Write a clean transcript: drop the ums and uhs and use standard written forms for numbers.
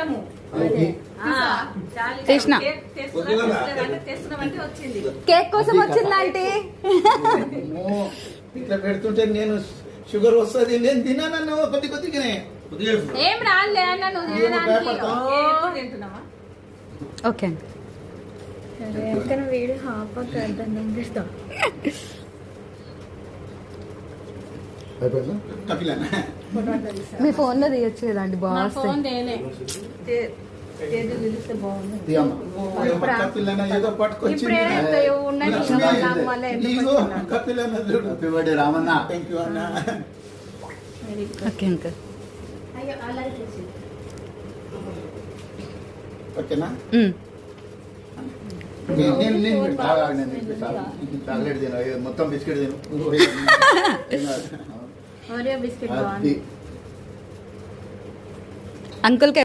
ఇష్టము. తీసిన కేక్ కోసం వచ్చింది ఆంటీ. ఇట్లా పెడుతుంటే నేను షుగర్ వస్తుంది, నేను తిన్నాను కొద్ది కొద్దిగానే. ఏం రాలే అన్న, నువ్వు తింటున్నావా? ఓకే అండి. వీడియో హాఫ్ చేస్తాం. మీ ఫోన్ లో తీయచ్చు కదండి, బాగా రామన్నా. Okay uncle. ఓకేనా? చాక్లెట్ తిన, మొత్తం బిస్కెట్ తిను. Biscuit uncle